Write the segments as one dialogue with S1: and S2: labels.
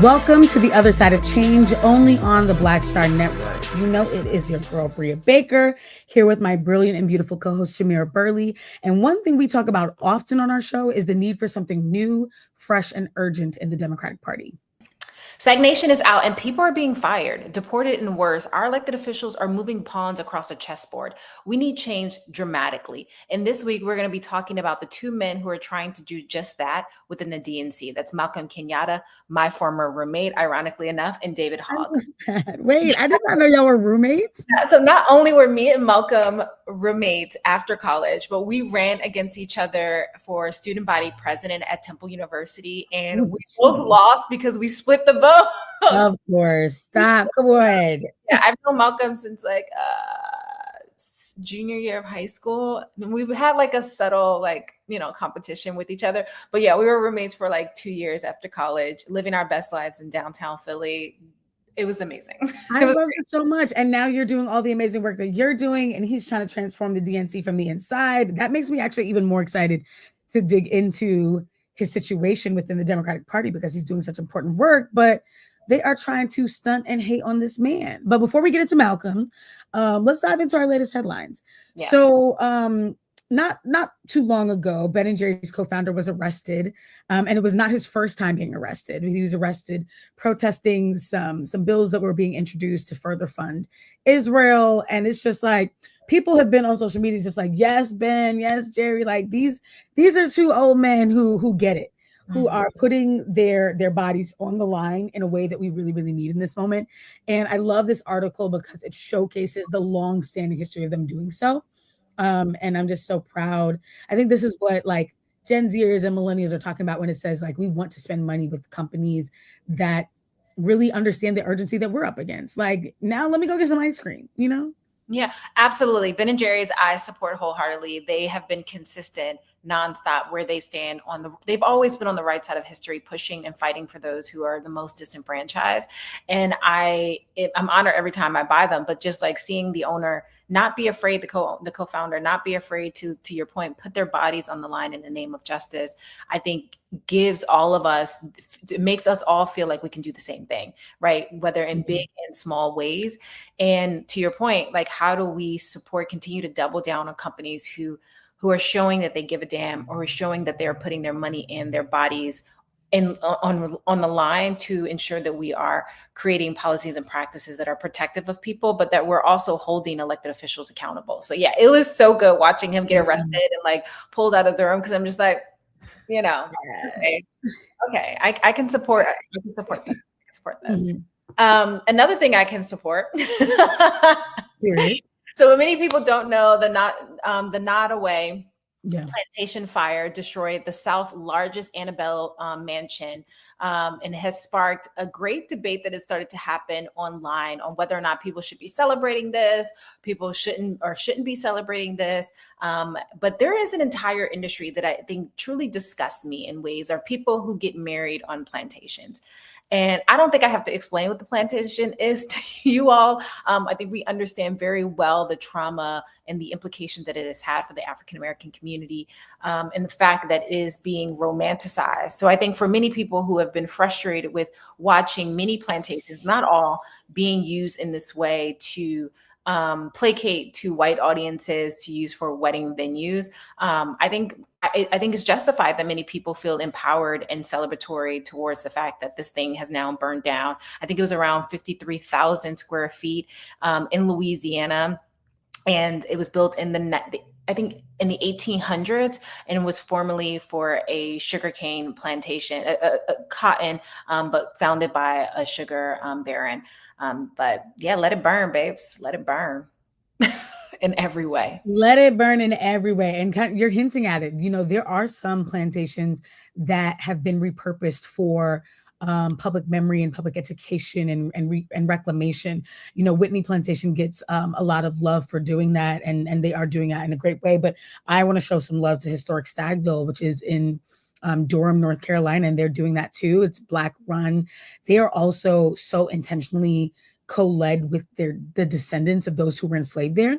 S1: Welcome to the other side of change, only on the Black Star Network. You know, it is your girl, Brea Baker, here with my brilliant and beautiful co-host, Jamira Burley. And one thing we talk about often on our show is the need for something new, fresh, and urgent in the Democratic Party.
S2: Stagnation is out and people are being fired, deported, and worse. Our elected officials are moving pawns across a chessboard. We need change dramatically. And this week, we're going to be talking about the two men who are trying to do just that within the DNC. That's Malcolm Kenyatta, my former roommate, ironically enough, and David Hogg.
S1: Wait, I did not know y'all were roommates.
S2: So not only were me and Malcolm roommates after college, but we ran against each other for student body president at Temple University. And we both lost because we split the vote.
S1: Of course. Stop. Come on.
S2: Yeah, I've known Malcolm since like junior year of high school. We've had like a subtle competition with each other. But yeah, we were roommates for like 2 years after college, living our best lives in downtown Philly. It was amazing.
S1: I love it so much. And now you're doing all the amazing work that you're doing, and he's trying to transform the DNC from the inside. That makes me actually even more excited to dig into his situation within the Democratic Party because he's doing such important work, but they are trying to stunt and hate on this man. But before we get into Malcolm, let's dive into our latest headlines. Yeah. So not too long ago, Ben & Jerry's co-founder was arrested, and it was not his first time being arrested. He was arrested protesting some bills that were being introduced to further fund Israel, and it's just like people have been on social media just like, yes, Ben, yes, Jerry, like these are two old men who get it, who are putting their bodies on the line in a way that we really, really need in this moment. And I love this article because it showcases the long-standing history of them doing so. And I'm just so proud. I think this is what like Gen Zers and millennials are talking about when it says like we want to spend money with companies that really understand the urgency that we're up against. Like, now let me go get some ice cream, you know?
S2: Yeah, absolutely. Ben & Jerry's, I support wholeheartedly. They have been consistent, nonstop, where they stand they've always been on the right side of history, pushing and fighting for those who are the most disenfranchised. And I'm honored every time I buy them, but just like seeing the owner not be afraid, the co-founder, not be afraid to your point, put their bodies on the line in the name of justice, I think gives all of us, it makes us all feel like we can do the same thing, right? Whether in big and small ways. And to your point, like, how do we continue to double down on companies who are showing that they give a damn, or are showing that they're putting their money and their bodies on the line to ensure that we are creating policies and practices that are protective of people, but that we're also holding elected officials accountable. So yeah, it was so good watching him get arrested and like pulled out of the room, because I'm just like, okay, I can support this. Another thing I can support. So many people don't know the Nottoway Plantation fire destroyed the South's largest antebellum mansion, and has sparked a great debate that has started to happen online on whether or not people should be celebrating this, people shouldn't be celebrating this. But there is an entire industry that I think truly disgusts me in ways, are people who get married on plantations. And I don't think I have to explain what the plantation is to you all. I think we understand very well the trauma and the implication that it has had for the African-American community, and the fact that it is being romanticized. So I think for many people who have been frustrated with watching many plantations, not all, being used in this way to placate to white audiences, to use for wedding venues, I think it's justified that many people feel empowered and celebratory towards the fact that this thing has now burned down. I think it was around 53,000 square feet in Louisiana, and it was built in in the 1800s, and was formerly for a sugarcane plantation, a cotton, but founded by a sugar baron. But yeah, let it burn, babes. Let it burn. In every way.
S1: Let it burn in every way. And you're hinting at it. You know, there are some plantations that have been repurposed for public memory and public education and reclamation. You know, Whitney Plantation gets a lot of love for doing that, and they are doing that in a great way. But I want to show some love to historic Stagville, which is in Durham, North Carolina, and they're doing that too. It's Black run. They are also so intentionally co-led with the descendants of those who were enslaved there.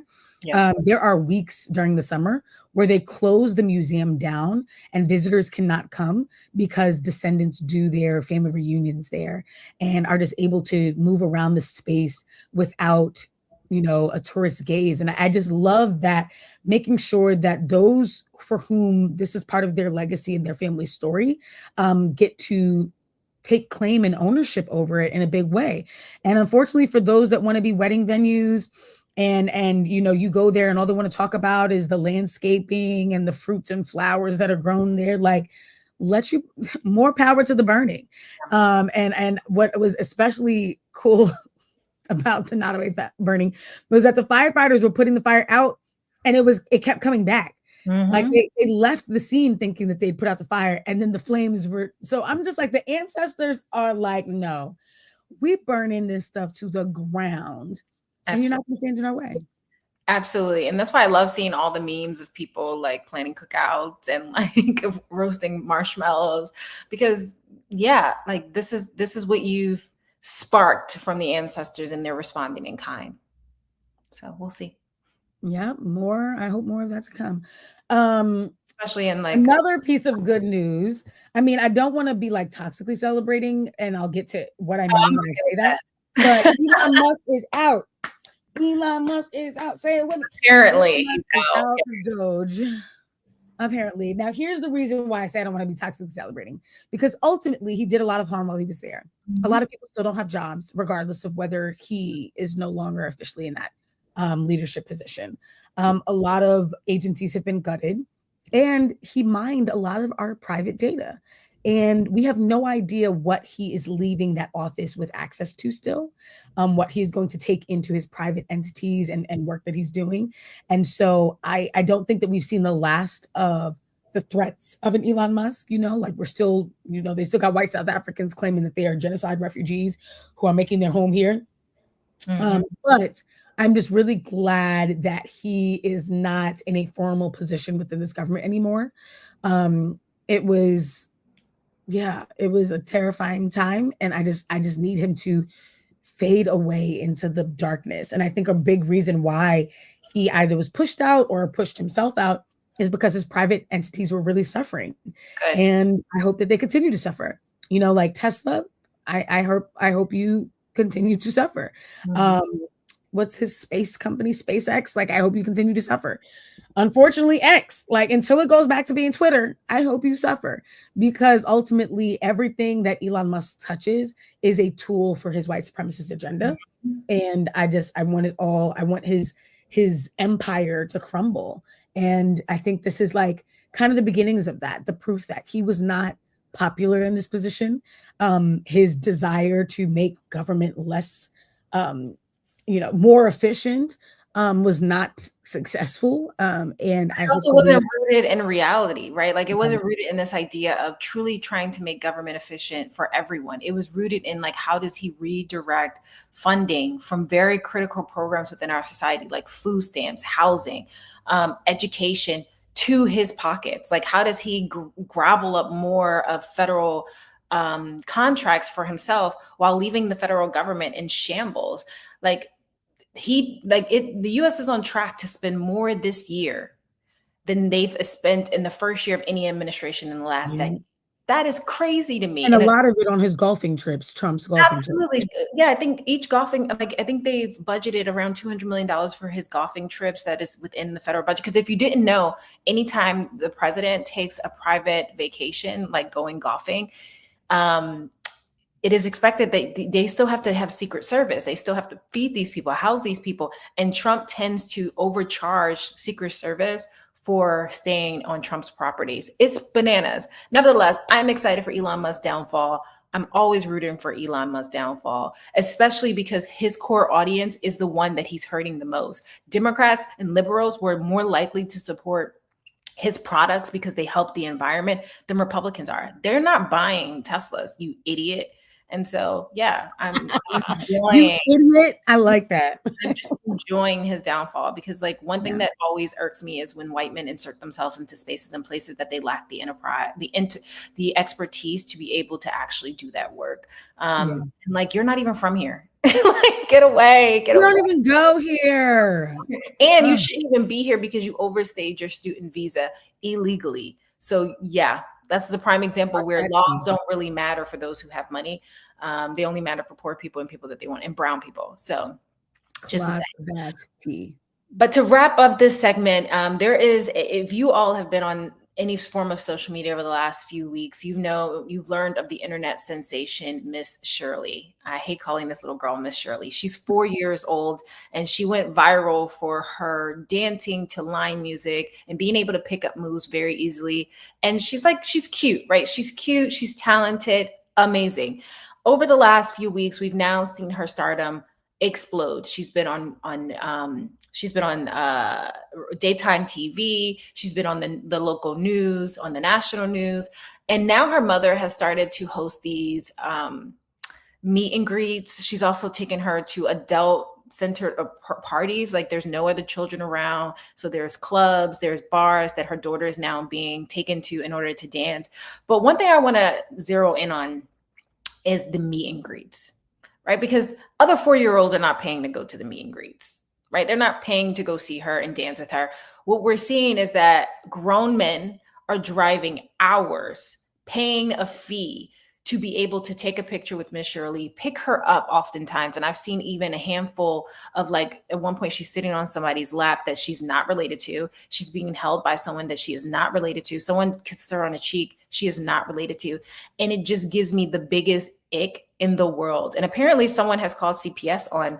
S1: There are weeks during the summer where they close the museum down and visitors cannot come because descendants do their family reunions there and are just able to move around the space without, a tourist gaze. And I just love that, making sure that those for whom this is part of their legacy and their family story get to take claim and ownership over it in a big way. And unfortunately, for those that want to be wedding venues, and you go there and all they want to talk about is the landscaping and the fruits and flowers that are grown there, like, let you more power to the burning. And what was especially cool about the Nottoway burning was that the firefighters were putting the fire out and it kept coming back. Like they left the scene thinking that they'd put out the fire, and then the flames were. So I'm just like, the ancestors are like, no, we burning this stuff to the ground. And you're not going to stand in our way.
S2: Absolutely. And that's why I love seeing all the memes of people like planning cookouts and like roasting marshmallows, because like this is what you've sparked from the ancestors, and they're responding in kind. So we'll see.
S1: Yeah, I hope more of that to come.
S2: Especially in like
S1: another piece of good news. I mean, I don't want to be like toxically celebrating, and I'll get to what I mean when I say that. But Elon Musk is out. Elon Musk is out. Say it with me.
S2: Apparently, he's
S1: out of Doge. Apparently. Now, here's the reason why I say I don't want to be toxically celebrating, because ultimately he did a lot of harm while he was there. A lot of people still don't have jobs, regardless of whether he is no longer officially in that leadership position. A lot of agencies have been gutted, and he mined a lot of our private data. And we have no idea what he is leaving that office with access to still, what he's going to take into his private entities and work that he's doing. And so I don't think that we've seen the last of the threats of an Elon Musk, like we're still, they still got white South Africans claiming that they are genocide refugees who are making their home here. But I'm just really glad that he is not in a formal position within this government anymore. It was a terrifying time, and I just need him to fade away into the darkness. And I think a big reason why he either was pushed out or pushed himself out is because his private entities were really suffering. Good. And I hope that they continue to suffer. Like Tesla, I hope you continue to suffer. What's his space company, SpaceX? Like, I hope you continue to suffer. Unfortunately, X, like, until it goes back to being Twitter, I hope you suffer, because ultimately everything that Elon Musk touches is a tool for his white supremacist agenda. And I want it all. I want his empire to crumble. And I think this is like kind of the beginnings of that, the proof that he was not popular in this position. His desire to make government less, more efficient, was not successful. And I
S2: also wasn't rooted in reality, right? Like, it wasn't rooted in this idea of truly trying to make government efficient for everyone. It was rooted in like, how does he redirect funding from very critical programs within our society, like food stamps, housing, education, to his pockets? Like, how does he grabble up more of federal contracts for himself while leaving the federal government in shambles? The US is on track to spend more this year than they've spent in the first year of any administration in the last decade. That is crazy to me.
S1: And a lot of it on his golfing trips, Trump's golfing trips.
S2: Absolutely. Yeah, I think each golfing, I think they've budgeted around $200 million for his golfing trips. That is within the federal budget. Because if you didn't know, anytime the president takes a private vacation, like going golfing, it is expected that they still have to have Secret Service. They still have to feed these people, house these people. And Trump tends to overcharge Secret Service for staying on Trump's properties. It's bananas. Nevertheless, I'm excited for Elon Musk's downfall. I'm always rooting for Elon Musk's downfall, especially because his core audience is the one that he's hurting the most. Democrats and liberals were more likely to support his products because they help the environment than Republicans are. They're not buying Teslas, you idiot. And so, yeah, I'm enjoying.
S1: You idiot. I like that.
S2: I'm just enjoying his downfall, because like one thing that always irks me is when white men insert themselves into spaces and places that they lack the enterprise, the expertise to be able to actually do that work. And like, you're not even from here. Like, get away.
S1: You don't even go here.
S2: And you shouldn't even be here because you overstayed your student visa illegally. So yeah, that's a prime example where laws don't really matter for those who have money. They only matter for poor people and people that they want, and brown people. So just to say. But to wrap up this segment, there is, if you all have been on any form of social media over the last few weeks, you've learned of the internet sensation, Miss Shirley. I hate calling this little girl Miss Shirley. She's 4 years old, and she went viral for her dancing to line music and being able to pick up moves very easily. And she's cute, right? She's cute, she's talented, amazing. Over the last few weeks, we've now seen her stardom explode. She's been on daytime TV. She's been on the local news, on the national news. And now her mother has started to host these meet and greets. She's also taken her to adult-centered parties. Like, there's no other children around. So there's clubs, there's bars that her daughter is now being taken to in order to dance. But one thing I want to zero in on is the meet and greets, right? Because other 4-year-olds are not paying to go to the meet and greets. Right? They're not paying to go see her and dance with her. What we're seeing is that grown men are driving hours, paying a fee to be able to take a picture with Miss Shirley, pick her up oftentimes. And I've seen even a handful of, like, at one point she's sitting on somebody's lap that she's not related to. She's being held by someone that she is not related to. Someone kisses her on a cheek she is not related to. And it just gives me the biggest ick in the world. And apparently someone has called CPS on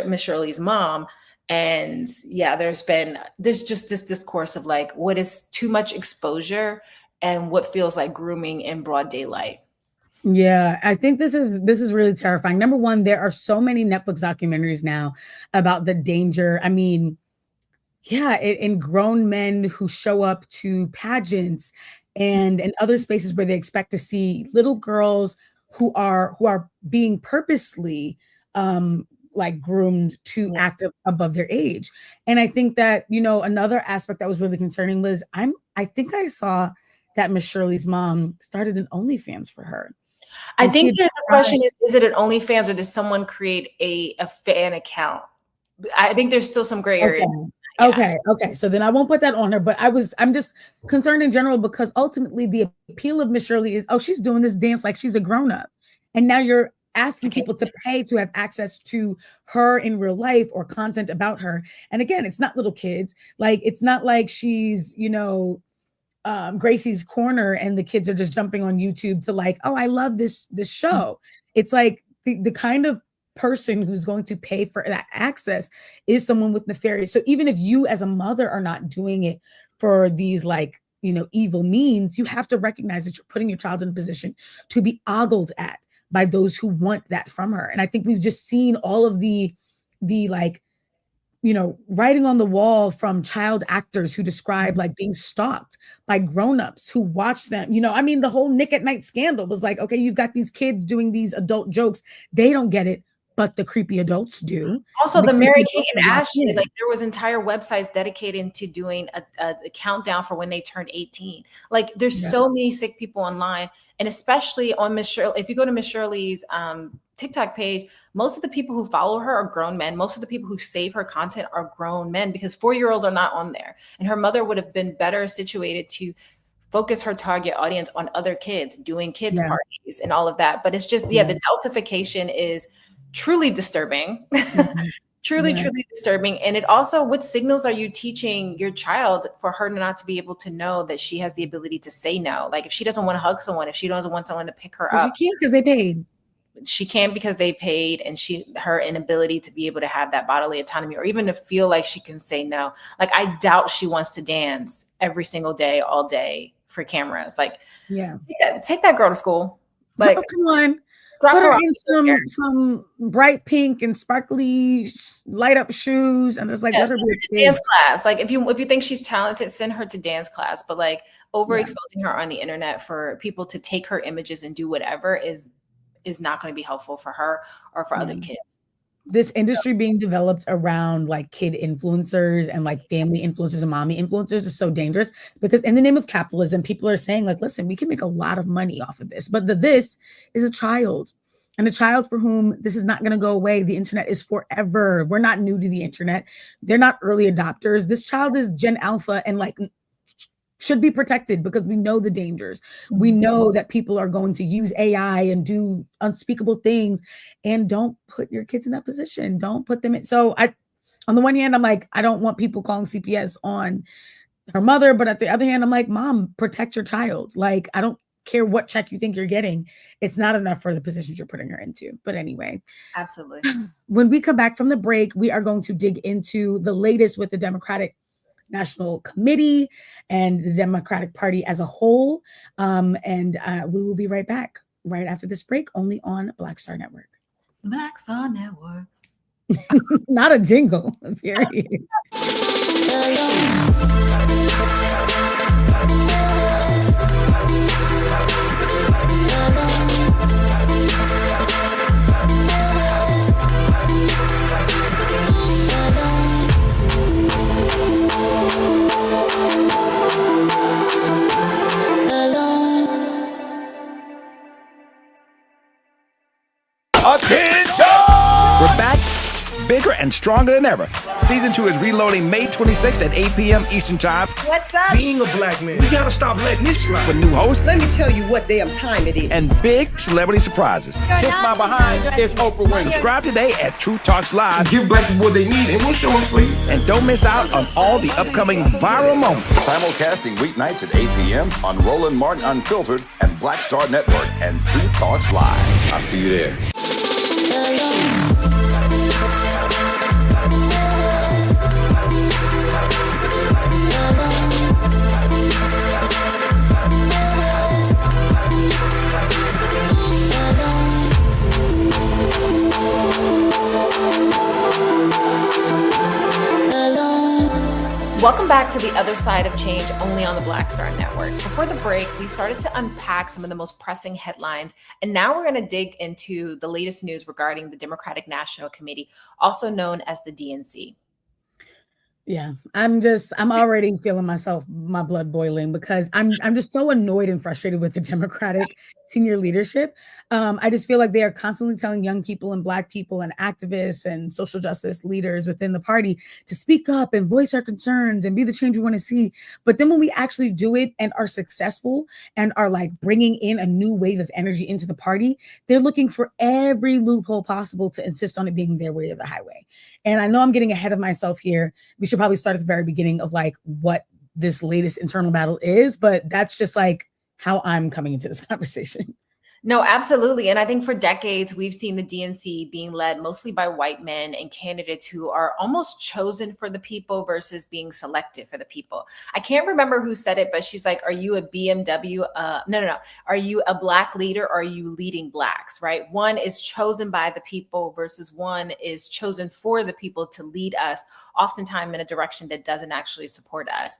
S2: Miss Shirley's mom. And yeah, there's just this discourse of, like, what is too much exposure and what feels like grooming in broad daylight.
S1: Yeah, I think this is really terrifying. Number one, there are so many Netflix documentaries now about the danger. I mean, yeah, in grown men who show up to pageants and other spaces where they expect to see little girls who are being purposely like groomed to act above their age. And I think that, another aspect that was really concerning was I think I saw that Miss Shirley's mom started an OnlyFans for her.
S2: I think the question is it an OnlyFans or does someone create a fan account? I think there's still some gray areas.
S1: Okay. So then I won't put that on her, but I'm just concerned in general because ultimately the appeal of Miss Shirley is, she's doing this dance like she's a grown-up. And now you're asking people to pay to have access to her in real life or content about her. And again, it's not little kids. Like, it's not like she's, Gracie's Corner and the kids are just jumping on YouTube to, like, oh, I love this show. It's like the kind of person who's going to pay for that access is someone with nefarious. So even if you as a mother are not doing it for these, like, evil means, you have to recognize that you're putting your child in a position to be ogled at by those who want that from her. And I think we've just seen all of the like, writing on the wall from child actors who describe, like, being stalked by grownups who watch them. The whole Nick at Night scandal was like, okay, you've got these kids doing these adult jokes. They don't get it, but the creepy adults do.
S2: Also, the Mary-Kate and Ashley, like, there was entire websites dedicated to doing a countdown for when they turned 18. Like, there's so many sick people online, and especially on Miss Shirley. If you go to Miss Shirley's TikTok page, most of the people who follow her are grown men. Most of the people who save her content are grown men because 4-year-olds are not on there. And her mother would have been better situated to focus her target audience on other kids, doing kids parties and all of that. But it's just, the deltification is truly disturbing. Truly disturbing. And it also, what signals are you teaching your child for her not to be able to know that she has the ability to say no? Like, if she doesn't want to hug someone, if she doesn't want someone to pick her up.
S1: She can't because they paid.
S2: She can't because they paid, and her inability to be able to have that bodily autonomy or even to feel like she can say no. Like, I doubt she wants to dance every single day, all day for cameras. Like, take that girl to school. Like,
S1: come on. Put her in some bright pink and sparkly light up shoes and just, like, let her be a
S2: dance class. Like, if you think she's talented, send her to dance class. But, like, overexposing her on the internet for people to take her images and do whatever is not going to be helpful for her or for other kids.
S1: This industry being developed around, like, kid influencers and, like, family influencers and mommy influencers is so dangerous because in the name of capitalism, people are saying, like, listen, we can make a lot of money off of this, but this is a child. And a child for whom this is not going to go away. The internet is forever. We're not new to the internet. They're not early adopters. This child is Gen Alpha and like should be protected because we know the dangers. We know that people are going to use AI and do unspeakable things, and don't put your kids in that position. Don't put them in. So on the one hand, I'm like, I don't want people calling CPS on her mother, but at the other hand, I'm like, Mom, protect your child. Like, I don't care what check you think you're getting. It's not enough for the positions you're putting her into. But anyway,
S2: absolutely.
S1: When we come back from the break, we are going to dig into the latest with the Democratic National Committee and the Democratic Party as a whole. And we will be right back right after this break, only on Black Star Network.
S2: Black Star Network.
S1: Not a jingle, period.
S3: Attention! We're back, bigger and stronger than ever. Season 2 is reloading May 26th at 8 p.m. Eastern Time.
S4: What's up?
S5: Being a black man, we gotta stop letting this slide.
S3: With new hosts.
S4: Let me tell you what damn time it is.
S3: And big celebrity surprises.
S5: Kiss my behind. It's Oprah Winfrey.
S3: Subscribe today at Truth Talks Live.
S5: Give black people what they need, and we'll show them for you.
S3: And don't miss out on all the upcoming viral moments.
S6: Simulcasting weeknights at 8 p.m. on Roland Martin Unfiltered and Black Star Network and Truth Talks Live. I'll see you there.
S2: Welcome back to The Other Side of Change, only on the Black Star Network. Before the break, we started to unpack some of the most pressing headlines, and now we're going to dig into the latest news regarding the Democratic National Committee, also known as the DNC.
S1: Yeah, I'm already feeling my blood boiling because I'm just so annoyed and frustrated with the Democratic senior leadership. I just feel like they are constantly telling young people and Black people and activists and social justice leaders within the party to speak up and voice our concerns and be the change we want to see. But then when we actually do it and are successful and are like bringing in a new wave of energy into the party, they're looking for every loophole possible to insist on it being their way or the highway. And I know I'm getting ahead of myself here. We should probably start at the very beginning of like what this latest internal battle is, but that's just like how I'm coming into this conversation.
S2: No, absolutely. And I think for decades, we've seen the DNC being led mostly by white men and candidates who are almost chosen for the people versus being selected for the people. I can't remember who said it, but she's like, are you a BMW? No. Are you a Black leader or are you leading Blacks, right? One is chosen by the people versus one is chosen for the people to lead us, oftentimes in a direction that doesn't actually support us.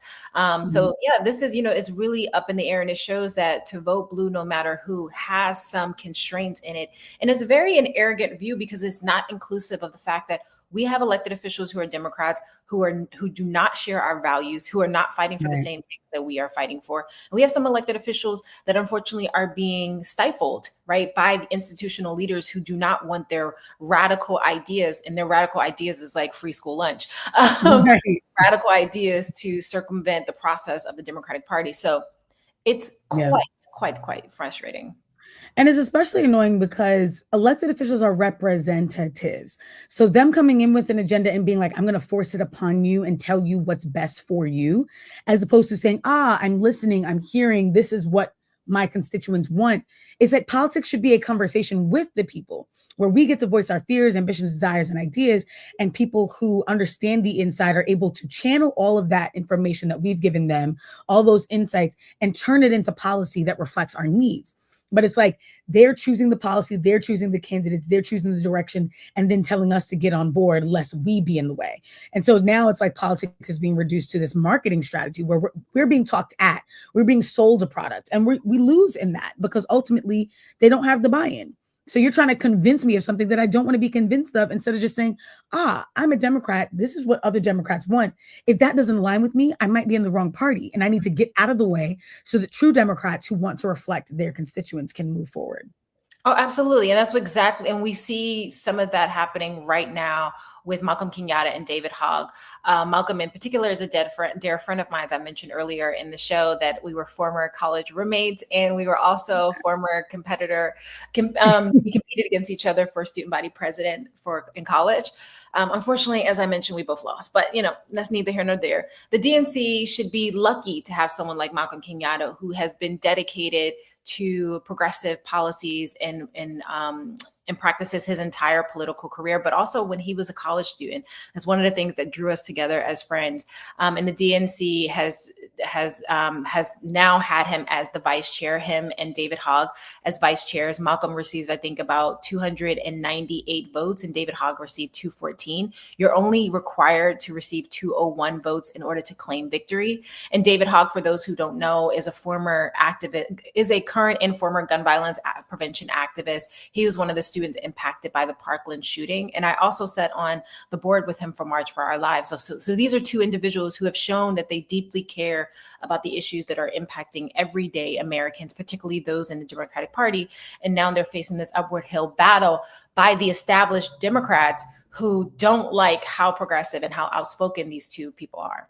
S2: So yeah, this is, it's really up in the air, and it shows that to vote blue, no matter who, has some constraints in it. And it's very an arrogant view because it's not inclusive of the fact that we have elected officials who are Democrats, who do not share our values, who are not fighting for the same things that we are fighting for. And we have some elected officials that unfortunately are being stifled, right, by the institutional leaders who do not want their radical ideas. And their radical ideas is like free school lunch, radical ideas to circumvent the process of the Democratic Party. So it's quite frustrating.
S1: And it's especially annoying because elected officials are representatives. So them coming in with an agenda and being like, I'm going to force it upon you and tell you what's best for you, as opposed to saying, I'm listening, I'm hearing, this is what my constituents want. It's like politics should be a conversation with the people where we get to voice our fears, ambitions, desires, and ideas. And people who understand the inside are able to channel all of that information that we've given them, all those insights, and turn it into policy that reflects our needs. But it's like they're choosing the policy, they're choosing the candidates, they're choosing the direction, and then telling us to get on board lest we be in the way. And so now it's like politics is being reduced to this marketing strategy where we're being talked at, we're being sold a product, and we lose in that because ultimately they don't have the buy-in. So you're trying to convince me of something that I don't want to be convinced of, instead of just saying, I'm a Democrat. This is what other Democrats want. If that doesn't align with me, I might be in the wrong party, and I need to get out of the way so that true Democrats who want to reflect their constituents can move forward.
S2: Oh, absolutely. And that's exactly, and we see some of that happening right now with Malcolm Kenyatta and David Hogg. Malcolm in particular is a dear friend of mine, as I mentioned earlier in the show, that we were former college roommates, and we were also former competitor. We competed against each other for student body president in college. Unfortunately, as I mentioned, we both lost, but that's neither here nor there. The DNC should be lucky to have someone like Malcolm Kenyatta, who has been dedicated to progressive policies and practices his entire political career, but also when he was a college student. That's one of the things that drew us together as friends. And the DNC has now had him as the vice chair, him and David Hogg as vice chairs. Malcolm received, I think, about 298 votes, and David Hogg received 214. You're only required to receive 201 votes in order to claim victory. And David Hogg, for those who don't know, is a current and former gun violence prevention activist. He was one of the students impacted by the Parkland shooting. And I also sat on the board with him for March for Our Lives. So these are two individuals who have shown that they deeply care about the issues that are impacting everyday Americans, particularly those in the Democratic Party. And now they're facing this upward hill battle by the established Democrats who don't like how progressive and how outspoken these two people are.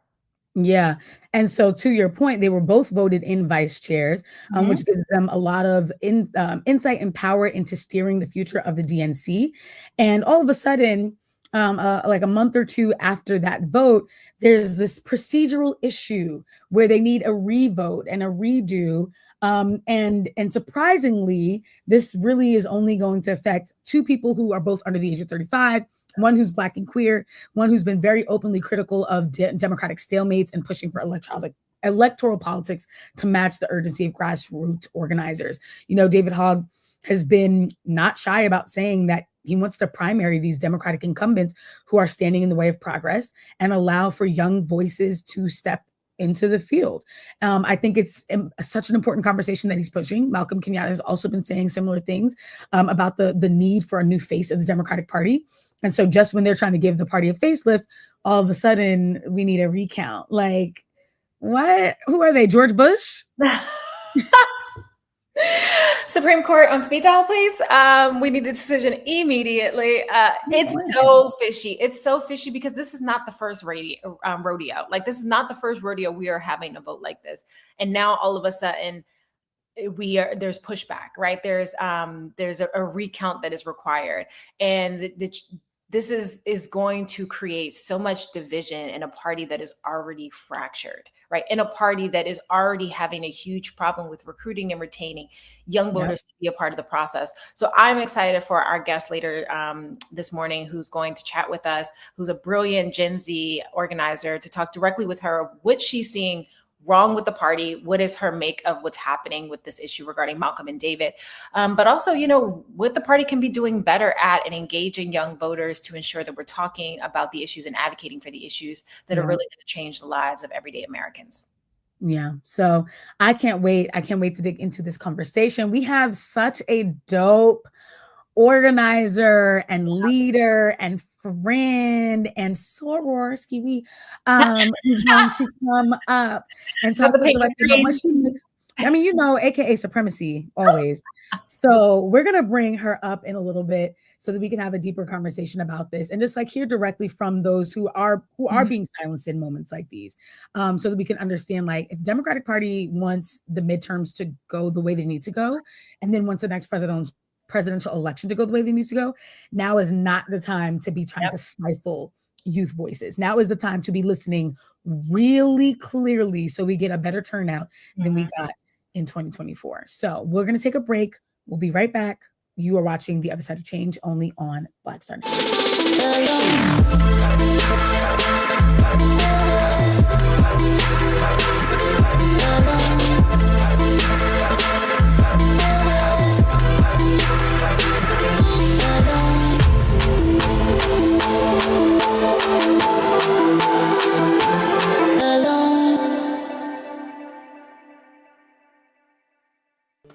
S1: Yeah. And so to your point, they were both voted in vice chairs, which gives them a lot of insight and power into steering the future of the DNC. And all of a sudden, like a month or two after that vote, there's this procedural issue where they need a revote and a redo. And surprisingly, this really is only going to affect two people who are both under the age of 35, one who's Black and queer, one who's been very openly critical of Democratic stalemates and pushing for electoral politics to match the urgency of grassroots organizers. David Hogg has been not shy about saying that he wants to primary these Democratic incumbents who are standing in the way of progress and allow for young voices to step into the field. I think it's such an important conversation that he's pushing. Malcolm Kenyatta has also been saying similar things about the need for a new face of the Democratic Party. And so just when they're trying to give the party a facelift, all of a sudden we need a recount. Like, what? Who are they? George Bush?
S2: Supreme Court on speed dial, please. We need a decision immediately. It's so fishy. It's so fishy because this is not the first rodeo. Like, this is not the first rodeo we are having a vote like this. And now all of a sudden there's pushback, right? There's a recount that is required. And this is going to create so much division in a party that is already fractured, right? In a party that is already having a huge problem with recruiting and retaining young voters to be a part of the process. So I'm excited for our guest later this morning, who's going to chat with us, who's a brilliant Gen Z organizer, to talk directly with her what she's seeing wrong with the party, what is her make of what's happening with this issue regarding Malcolm and David, but also, what the party can be doing better at and engaging young voters to ensure that we're talking about the issues and advocating for the issues that are really going to change the lives of everyday Americans.
S1: Yeah. So I can't wait. I can't wait to dig into this conversation. We have such a dope organizer and leader and friend and soror skiwi who's going to come up and talk to us about what she makes. I mean, AKA supremacy always. So we're gonna bring her up in a little bit so that we can have a deeper conversation about this and just like hear directly from those who are being silenced in moments like these, so that we can understand, like, if the Democratic Party wants the midterms to go the way they need to go, and then once the next presidential election to go the way they need to go, now is not the time to be trying to stifle youth voices. Now is the time to be listening really clearly so we get a better turnout than we got in 2024. So we're going to take a break. We'll be right back. You are watching The Other Side of Change only on Black Star Network.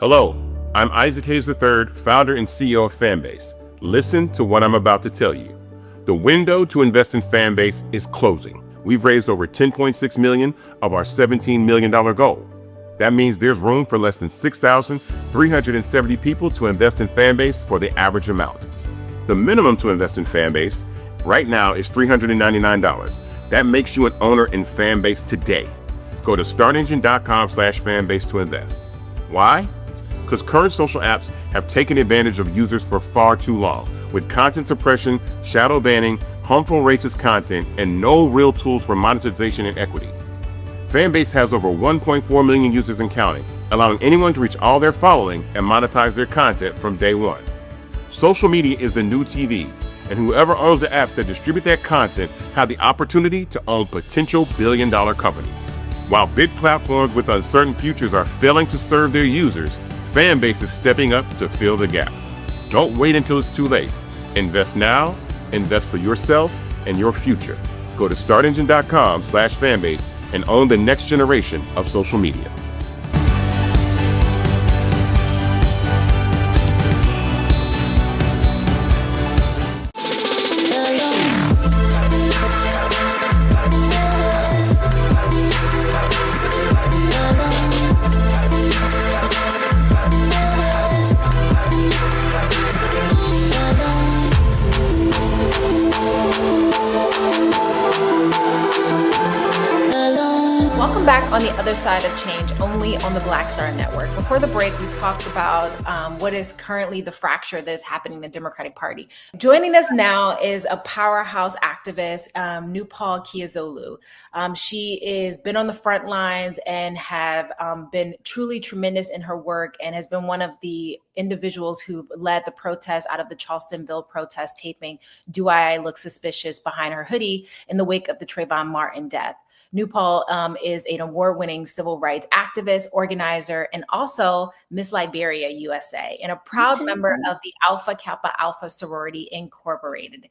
S7: Hello, I'm Isaac Hayes III, founder and CEO of Fanbase. Listen to what I'm about to tell you. The window to invest in Fanbase is closing. We've raised over $10.6 million of our $17 million goal. That means there's room for less than 6,370 people to invest in Fanbase for the average amount. The minimum to invest in Fanbase right now is $399. That makes you an owner in Fanbase today. Go to startengine.com/fanbase to invest. Why? Because current social apps have taken advantage of users for far too long, with content suppression, shadow banning, harmful racist content, and no real tools for monetization and equity. Fanbase has over 1.4 million users and counting, allowing anyone to reach all their following and monetize their content from day one. Social media is the new TV, and whoever owns the apps that distribute that content have the opportunity to own potential billion-dollar companies. While big platforms with uncertain futures are failing to serve their users, Fanbase is stepping up to fill the gap. Don't wait until it's too late. Invest now, invest for yourself and your future. Go to startengine.com/fanbase and own the next generation of social media.
S2: Welcome back on the other side of change, only on the Black Star Network. Before the break, we talked about what is currently the fracture that is happening in the Democratic Party. Joining us now is a powerhouse activist, Nupol Kiazolu. She has been on the front lines and have been truly tremendous in her work, and has been one of the individuals who led the protest out of the Charlestonville protest, taping "Do I Look Suspicious" behind her hoodie in the wake of the Trayvon Martin death. Nupol is an award-winning civil rights activist, organizer, and also Miss Liberia USA, and a proud member of the Alpha Kappa Alpha Sorority Incorporated.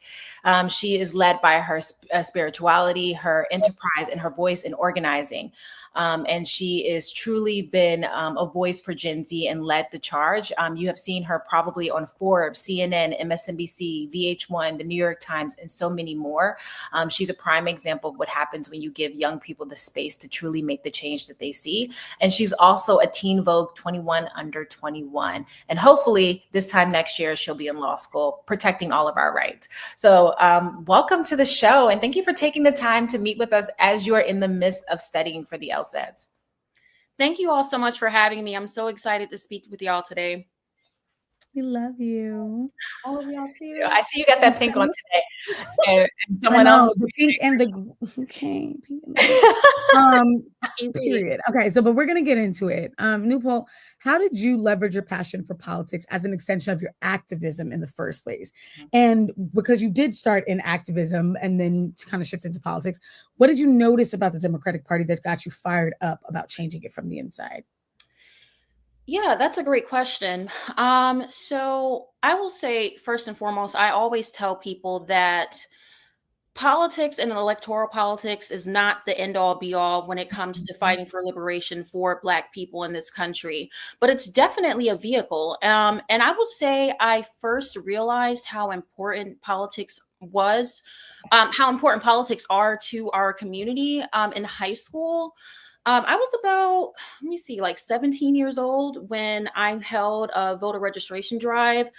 S2: She is led by her spirituality, her enterprise, and her voice in organizing. And she has truly been a voice for Gen Z and led the charge. You have seen her probably on Forbes, CNN, MSNBC, VH1, the New York Times, and so many more. She's a prime example of what happens when you give young people the space to truly make the change that they see. And she's also a Teen Vogue 21 under 21. And hopefully this time next year, she'll be in law school, protecting all of our rights. So welcome to the show. And thank you for taking the time to meet with us as you are in the midst of studying for the LSATs.
S8: Thank you all so much for having me. I'm so excited to speak with y'all today.
S1: We love you.
S2: I love y'all too. I see you got that pink on today. And someone else.
S1: The pink and the okay. Pink and the, period. Okay, so but we're gonna get into it. Nupol, how did you leverage your passion for politics as an extension of your activism in the first place? And because you did start in activism and then kind of shift into politics, what did you notice about the Democratic Party that got you fired up about changing it from the inside?
S8: Yeah, that's a great question. So I will say, first and foremost, I always tell people that politics and electoral politics is not the end all be all when it comes to fighting for liberation for Black people in this country, but it's definitely a vehicle. And I would say I first realized how important politics was, how important politics are to our community in high school. I was about, let me see, like 17 years old when I held a voter registration drive.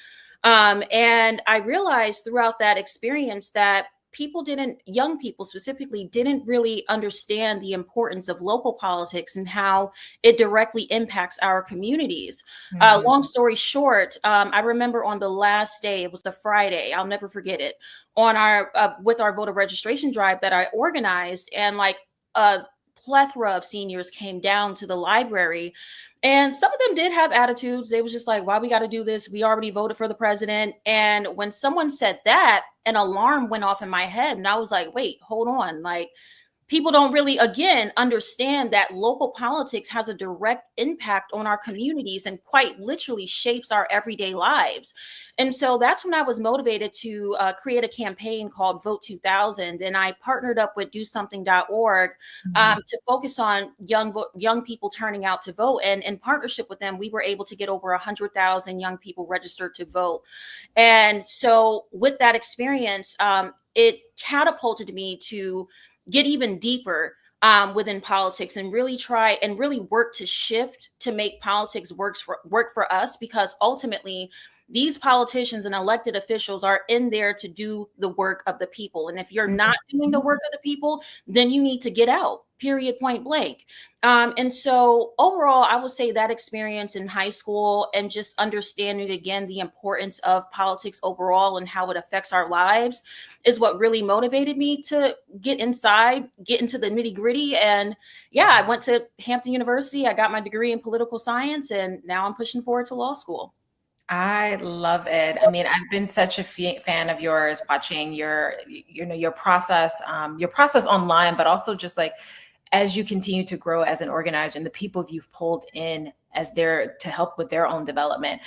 S8: And I realized throughout that experience that young people specifically, didn't really understand the importance of local politics and how it directly impacts our communities. Long story short, I remember on the last day, it was the Friday, I'll never forget it, on with our voter registration drive that I organized, and like a plethora of seniors came down to the library, and some of them did have attitudes. They was just like, why we got to do this? We already voted for the president. And when someone said that, an alarm went off in my head, and I was like, wait, hold on. Like, people don't really, again, understand that local politics has a direct impact on our communities and quite literally shapes our everyday lives. And so that's when I was motivated to create a campaign called Vote 2000. And I partnered up with DoSomething.org to focus on young people turning out to vote. And in partnership with them, we were able to get over 100,000 young people registered to vote. And so with that experience, it catapulted me to get even deeper within politics, and really try and really work to shift to make politics work for us, because ultimately these politicians and elected officials are in there to do the work of the people. And if you're not doing the work of the people, then you need to get out, period, point blank. And so overall, I would say that experience in high school and just understanding again the importance of politics overall and how it affects our lives is what really motivated me to get inside, get into the nitty gritty. And yeah, I went to Hampton University. I got my degree in political science, and now I'm pushing forward to law school.
S2: I love it. I mean, I've been such a fan of yours, watching your process online, but also just like as you continue to grow as an organizer and the people you've pulled in as there to help with their own development,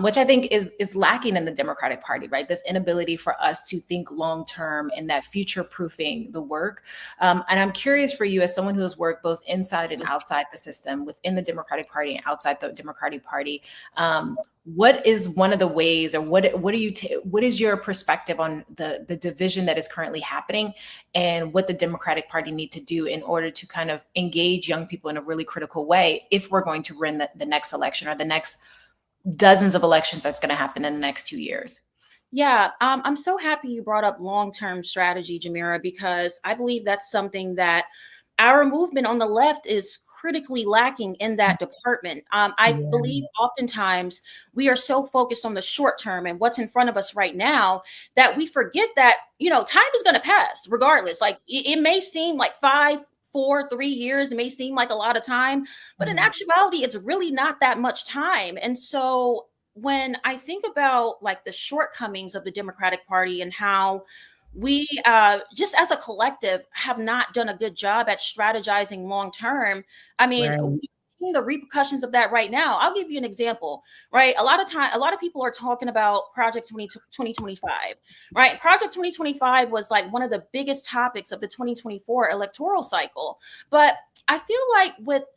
S2: which I think is lacking in the Democratic Party, right? This inability for us to think long term and that future proofing the work. And I'm curious for you, as someone who has worked both inside and outside the system, within the Democratic Party and outside the Democratic Party, what is one of the ways, or what is your perspective on the division that is currently happening, and what the Democratic Party need to do in order to kind of engage young people in a really critical way if we're going to win the next election, or the next dozens of elections that's going to happen in the next 2 years?
S8: Yeah, I'm so happy you brought up long-term strategy, Jamira, because I believe that's something that our movement on the left is critically lacking in that department. I believe oftentimes we are so focused on the short term and what's in front of us right now that we forget that, time is going to pass regardless. Like it may seem like 5, 4, 3 years, it may seem like a lot of time, but in actuality, it's really not that much time. And so when I think about like the shortcomings of the Democratic Party and how we just as a collective have not done a good job at strategizing long term. I mean, we've seen the repercussions of that right now. I'll give you an example, right? A lot of people are talking about Project 2025, right? Project 2025 was like one of the biggest topics of the 2024 electoral cycle. But I feel like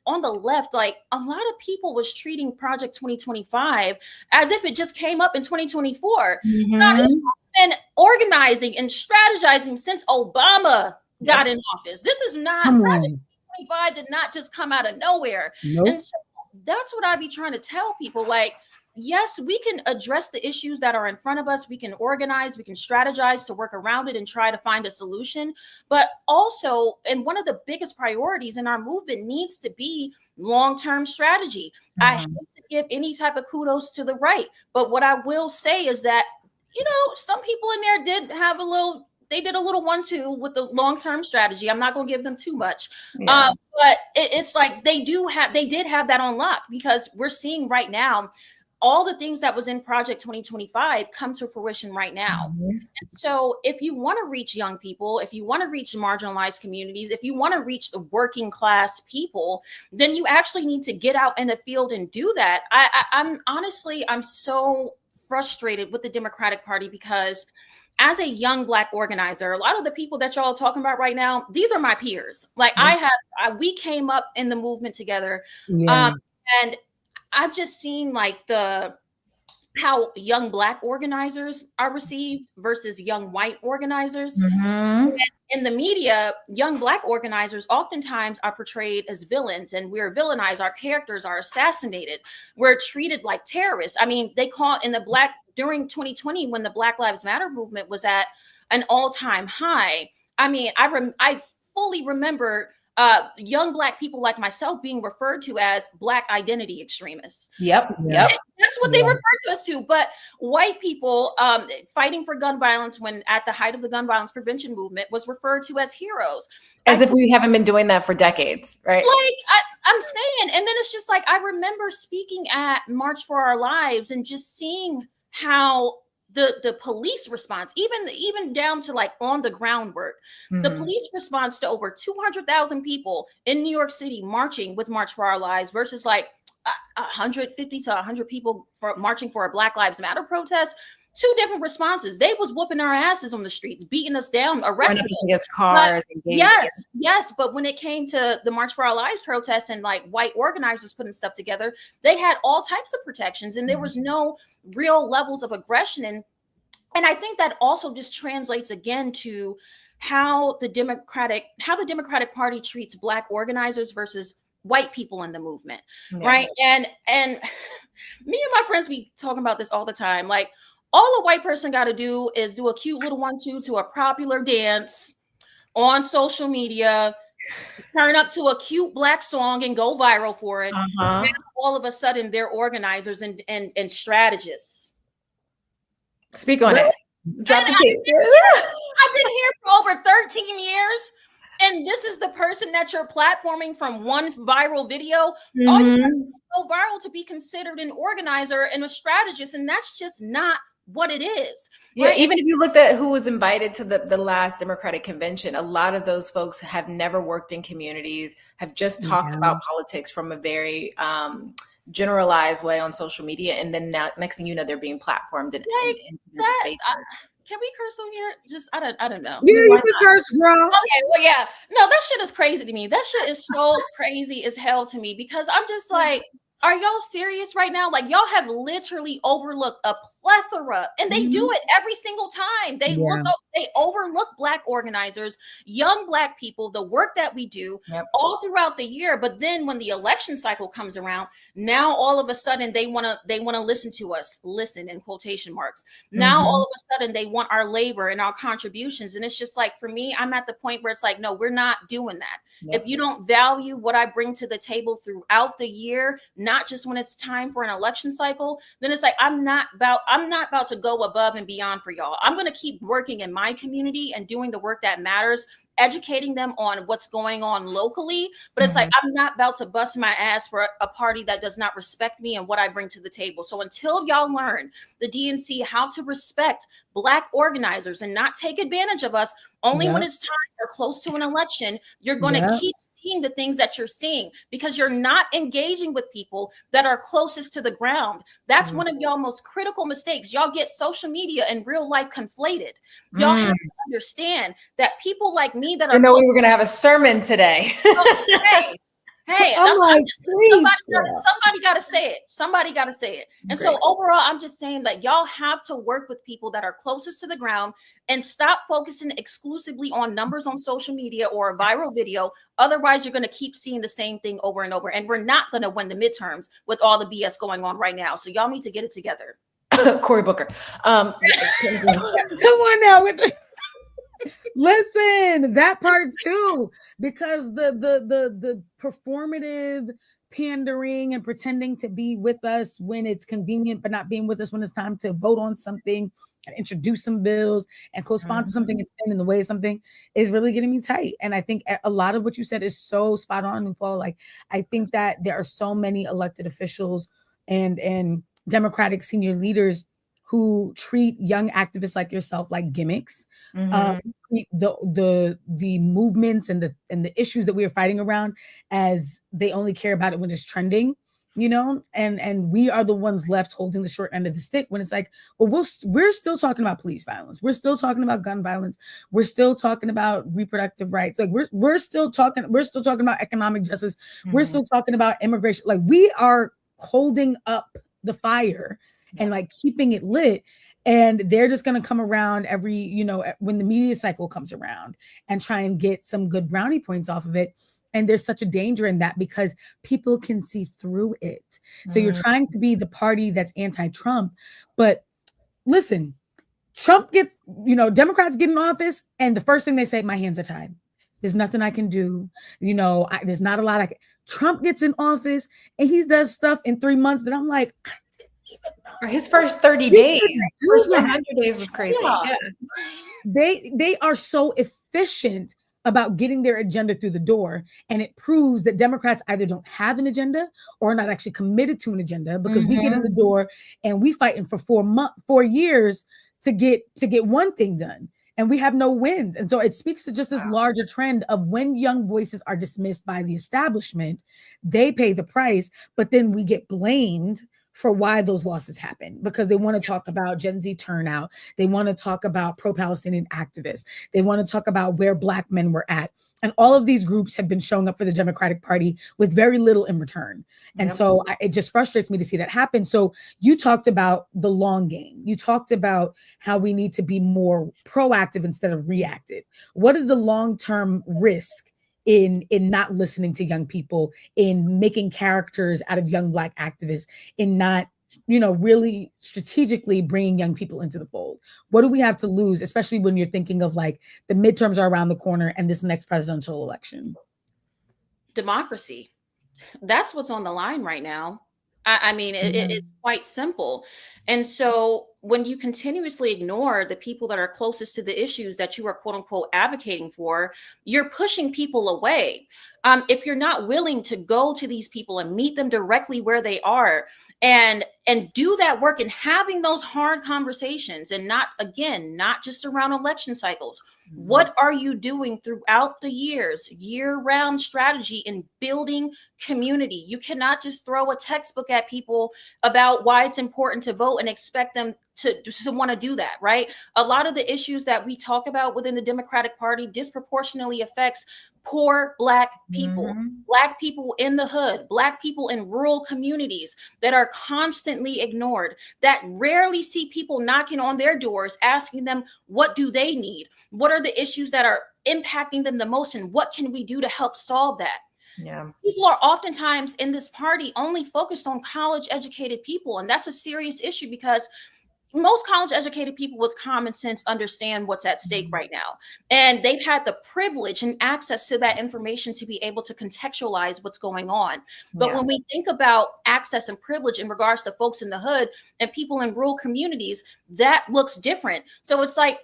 S8: on the left, like a lot of people was treating Project 2025 as if it just came up in 2024. Been organizing and strategizing since Obama got in office. This is not Project 2025 did not just come out of nowhere. And so that's what I be trying to tell people. Like, yes, we can address the issues that are in front of us. We can organize, we can strategize to work around it and try to find a solution. But also, and one of the biggest priorities in our movement needs to be long-term strategy. I hate to give any type of kudos to the right, but what I will say is that some people in there did a little 1-2 with the long-term strategy. I'm not going to give them too much. But it's like they did have that on lock, because we're seeing right now all the things that was in Project 2025 come to fruition right now. And so if you want to reach young people, if you want to reach marginalized communities, if you want to reach the working class people, then you actually need to get out in the field and do that. I'm so frustrated with the Democratic Party, because as a young Black organizer, a lot of the people that y'all are talking about right now, these are my peers. Like we came up in the movement together. And I've just seen like how young Black organizers are received versus young white organizers. And in the media, young Black organizers oftentimes are portrayed as villains, and we're villainized. Our characters are assassinated. We're treated like terrorists. I mean, during 2020, when the Black Lives Matter movement was at an all-time high. I mean, I fully remember young Black people like myself being referred to as Black identity extremists.
S2: Yep.
S8: That's what they refer to us to. But white people fighting for gun violence when at the height of the gun violence prevention movement was referred to as heroes.
S2: As if we haven't been doing that for decades, right?
S8: Like I'm saying, and then it's just like, I remember speaking at March for Our Lives and just seeing how the police response, even down to like on the groundwork, the police response to over 200,000 people in New York City marching with March for Our Lives versus like 150 to 100 people for marching for a Black Lives Matter protest. Two different responses. They was whooping our asses on the streets, beating us down, arresting us
S2: against cars.
S8: Yes. But when it came to the March for Our Lives protests and like white organizers putting stuff together, they had all types of protections, and there was no real levels of aggression. And I think that also just translates again to how the Democratic Party treats Black organizers versus white people in the movement, right? And me and my friends be talking about this all the time. Like, all a white person got to do is do a cute little 1-2 to a popular dance on social media, turn up to a cute Black song and go viral for it. Now, all of a sudden, they're organizers and strategists.
S2: Speak on it. Drop the tape.
S8: I've been here for over 13 years. And this is the person that you're platforming from one viral video. All you have to go viral to be considered an organizer and a strategist. And that's just not what it is.
S2: Yeah,
S8: right?
S2: even if you looked at who was invited to the last Democratic convention, a lot of those folks have never worked in communities, have just talked about politics from a very generalized way on social media. And then now, next thing you know, they're being platformed in spaces.
S8: Can we curse on here? Just I don't know.
S1: Yeah, you can curse, bro.
S8: Okay, well, yeah. No, that shit is crazy to me. That shit is so crazy as hell to me, because I'm just like, are y'all serious right now? Like, y'all have literally overlooked a plethora, and they do it every single time. They they overlook Black organizers, young Black people, the work that we do all throughout the year. But then when the election cycle comes around, now all of a sudden they want to listen to us, listen in quotation marks. Now all of a sudden they want our labor and our contributions. And it's just like, for me, I'm at the point where it's like, no, we're not doing that. If you don't value what I bring to the table throughout the year, not just when it's time for an election cycle, then it's like, I'm not about to go above and beyond for y'all. I'm going to keep working in my community and doing the work that matters, educating them on what's going on locally. But it's like, I'm not about to bust my ass for a party that does not respect me and what I bring to the table. So until y'all learn, the DNC, how to respect Black organizers and not take advantage of us only when it's time or close to an election, you're going to keep seeing the things that you're seeing, because you're not engaging with people that are closest to the ground. That's one of y'all most critical mistakes. Y'all get social media and real life conflated. Y'all have to understand that people like me that are—
S2: I know we were going to have a sermon today.
S8: Hey, somebody got to say it. Somebody got to say it. And so overall, I'm just saying that y'all have to work with people that are closest to the ground and stop focusing exclusively on numbers on social media or a viral video. Otherwise, you're going to keep seeing the same thing over and over. And we're not going to win the midterms with all the BS going on right now. So y'all need to get it together.
S2: Cory Booker.
S1: Come on now. Listen, that part too, because the performative pandering and pretending to be with us when it's convenient, but not being with us when it's time to vote on something and introduce some bills and co-sponsor something and stand in the way of something is really getting me tight. And I think a lot of what you said is so spot on, Nupol. Like, I think that there are so many elected officials and Democratic senior leaders who treat young activists like yourself like gimmicks, treat the movements and the issues that we are fighting around as they only care about it when it's trending, you know, and we are the ones left holding the short end of the stick when it's like, well, we're still talking about police violence, we're still talking about gun violence, we're still talking about reproductive rights, like we're still talking about economic justice, we're still talking about immigration, like we are holding up the fire and like keeping it lit. And they're just going to come around every, you know, when the media cycle comes around and try and get some good brownie points off of it. And there's such a danger in that because people can see through it. So you're trying to be the party that's anti-Trump. But listen, Trump gets, you know, Democrats get in office and the first thing they say, my hands are tied. There's nothing I can do. You know, there's not a lot Trump gets in office and he does stuff in 3 months that I'm like,
S2: Or his first 30 days, first 100 days was crazy. Yeah.
S1: They are so efficient about getting their agenda through the door. And it proves that Democrats either don't have an agenda or are not actually committed to an agenda, because we get in the door and we fighting for 4 years to get one thing done. And we have no wins. And so it speaks to just this larger trend of when young voices are dismissed by the establishment, they pay the price, but then we get blamed for why those losses happen, because they want to talk about Gen Z turnout. They want to talk about pro-Palestinian activists. They want to talk about where Black men were at. And all of these groups have been showing up for the Democratic Party with very little in return. And so it just frustrates me to see that happen. So you talked about the long game. You talked about how we need to be more proactive instead of reactive. What is the long-term risk in not listening to young people, in making characters out of young Black activists, in not, really strategically bringing young people into the fold? What do we have to lose, especially when you're thinking of like the midterms are around the corner and this next presidential election?
S8: Democracy. That's what's on the line right now. I mean, it's quite simple. And so when you continuously ignore the people that are closest to the issues that you are, quote unquote, advocating for, you're pushing people away. If you're not willing to go to these people and meet them directly where they are and do that work and having those hard conversations, and not just around election cycles. What are you doing throughout the year-round strategy in building community? You cannot just throw a textbook at people about why it's important to vote and expect them to want to do that, right? A lot of the issues that we talk about within the Democratic Party disproportionately affects poor Black people, Black people in the hood, Black people in rural communities that are constantly ignored, that rarely see people knocking on their doors, asking them, what do they need? What are the issues that are impacting them the most? And what can we do to help solve that? Yeah. People are oftentimes in this party only focused on college educated people. And that's a serious issue, because most college educated people with common sense understand what's at stake right now. And they've had the privilege and access to that information to be able to contextualize what's going on. But when we think about access and privilege in regards to folks in the hood and people in rural communities, that looks different. So it's like,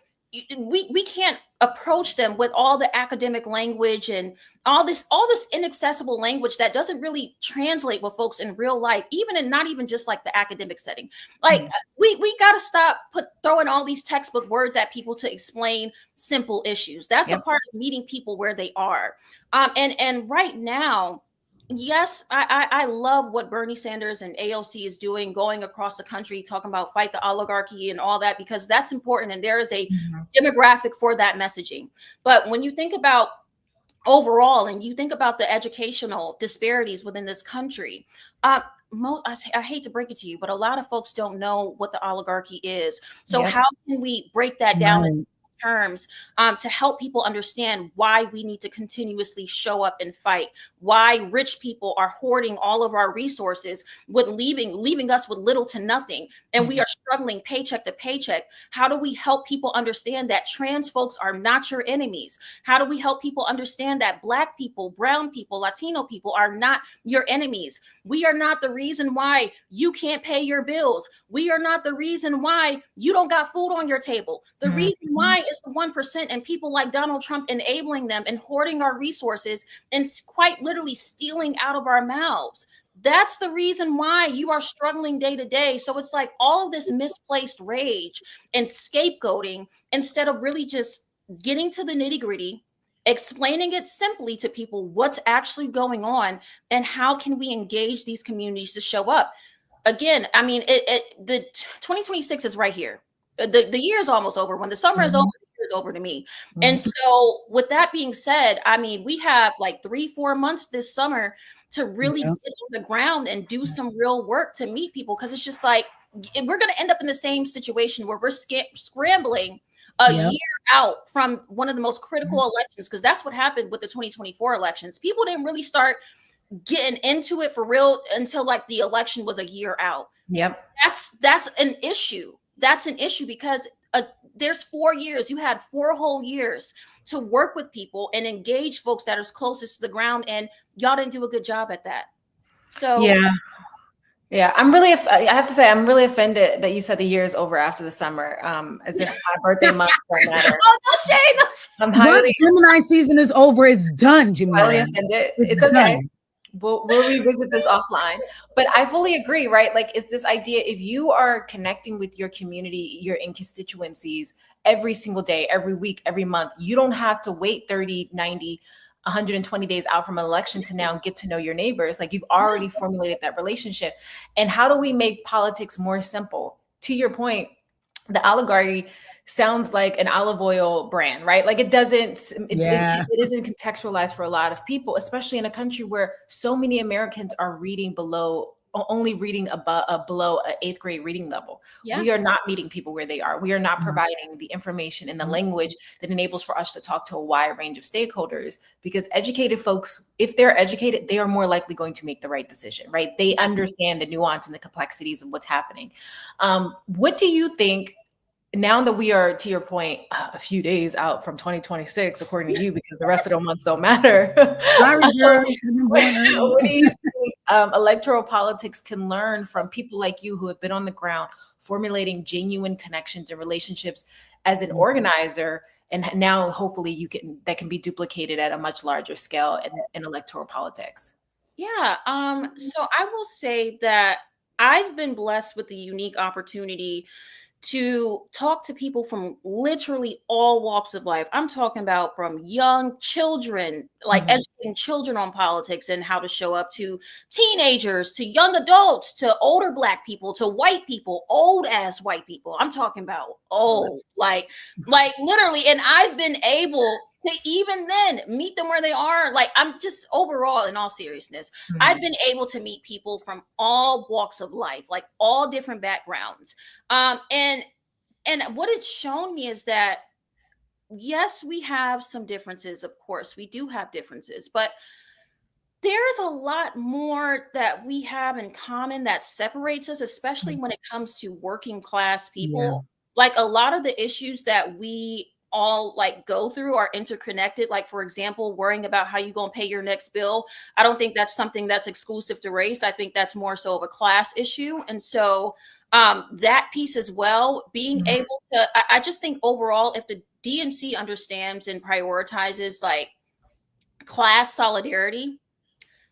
S8: we can't approach them with all the academic language and all this inaccessible language that doesn't really translate with folks in real life, even and not even just like the academic setting. Like we got to stop throwing all these textbook words at people to explain simple issues. That's a part of meeting people where they are. And right now, yes, I love what Bernie Sanders and AOC is doing, going across the country, talking about fight the oligarchy and all that, because that's important. And there is a demographic for that messaging. But when you think about overall, and you think about the educational disparities within this country, I hate to break it to you, but a lot of folks don't know what the oligarchy is. So how can we break that down in terms to help people understand why we need to continuously show up and fight, why rich people are hoarding all of our resources, with leaving us with little to nothing, and we are struggling paycheck to paycheck? How do we help people understand that trans folks are not your enemies? How do we help people understand that Black people, brown people, Latino people are not your enemies? We are not the reason why you can't pay your bills. We are not the reason why you don't got food on your table. The reason why is the 1% and people like Donald Trump enabling them and hoarding our resources and quite literally stealing out of our mouths. That's the reason why you are struggling day to day. So it's like all of this misplaced rage and scapegoating, instead of really just getting to the nitty gritty, explaining it simply to people what's actually going on and how can we engage these communities to show up. Again, I mean, the 2026 is right here. The year is almost over. When the summer is over, the year is over to me. And so with that being said, I mean, we have like 3-4 months this summer to really get on the ground and do some real work to meet people. Because it's just like, we're going to end up in the same situation where we're scrambling a year out from one of the most critical elections, because that's what happened with the 2024 elections. People didn't really start getting into it for real until like the election was a year out. That's an issue. That's an issue because there's 4 years. You had 4 whole years to work with people and engage folks that are closest to the ground, and y'all didn't do a good job at that. So
S2: yeah, I have to say, I'm really offended that you said the year is over after the summer, as if my birthday month don't matter.
S8: Oh, no shade.
S1: I'm highly, Gemini season is over. It's done, Jamira.
S2: Highly offended. It's okay. We'll revisit this offline. But I fully agree, right? Like, it's this idea, if you are connecting with your community, your in constituencies every single day, every week, every month, you don't have to wait 30, 90, 120 days out from an election to now get to know your neighbors. Like, you've already formulated that relationship. And how do we make politics more simple? To your point, the oligarchy sounds like an olive oil brand, right? Like, it isn't contextualized for a lot of people, especially in a country where so many Americans are only reading below an 8th grade reading level.
S8: Yeah.
S2: We are not meeting people where they are. We are not providing the information and the language that enables for us to talk to a wide range of stakeholders, because educated folks, if they're educated, they are more likely going to make the right decision, right? They understand the nuance and the complexities of what's happening. What do you think, now that we are, to your point, a few days out from 2026, according to you, because the rest of the months don't matter. What do you think electoral politics can learn from people like you who have been on the ground, formulating genuine connections and relationships as an organizer, and now hopefully that can be duplicated at a much larger scale in electoral politics?
S8: Yeah. So I will say that I've been blessed with the unique opportunity to talk to people from literally all walks of life. I'm talking about from young children, like educating children on politics and how to show up, to teenagers, to young adults, to older Black people, to white people, old ass white people. I'm talking about old, like literally. And I've been able to even then meet them where they are. Like, I'm just overall, in all seriousness, I've been able to meet people from all walks of life, like all different backgrounds. And what it's shown me is that, yes, we have some differences. Of course, we do have differences, but there's a lot more that we have in common that separates us, especially when it comes to working class people. Yeah. Like, a lot of the issues that we all like go through are interconnected. Like, for example, worrying about how you gonna pay your next bill. I don't think that's something that's exclusive to race. I think that's more so of a class issue. And so that piece as well, being able to, I just think overall, if the DNC understands and prioritizes like class solidarity,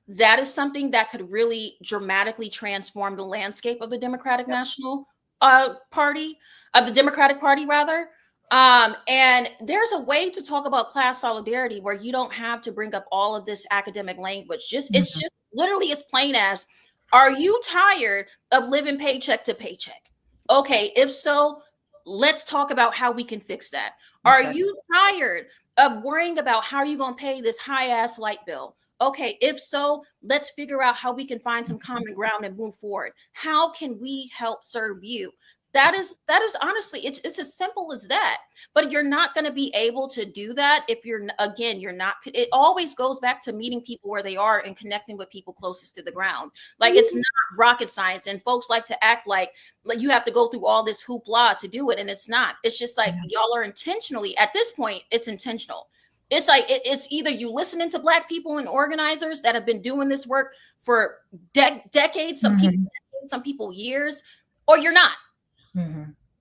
S8: that is something that could really dramatically transform the landscape of the Democratic National Party, of the Democratic Party rather. And there's a way to talk about class solidarity where you don't have to bring up all of this academic language. It's just literally as plain as, are you tired of living paycheck to paycheck? Okay, if so, let's talk about how we can fix that. Exactly. Are you tired of worrying about how you're going to pay this high ass light bill? Okay, if so, let's figure out how we can find some common ground and move forward. How can we help serve you? That is honestly, it's as simple as that. But you're not going to be able to do that if you're not, it always goes back to meeting people where they are and connecting with people closest to the ground. Like, it's not rocket science, and folks like to act like you have to go through all this hoopla to do it. And it's not. It's just like, y'all are intentionally, at this point, it's intentional. It's like, it's either you listening to Black people and organizers that have been doing this work for decades, some people years, or you're not.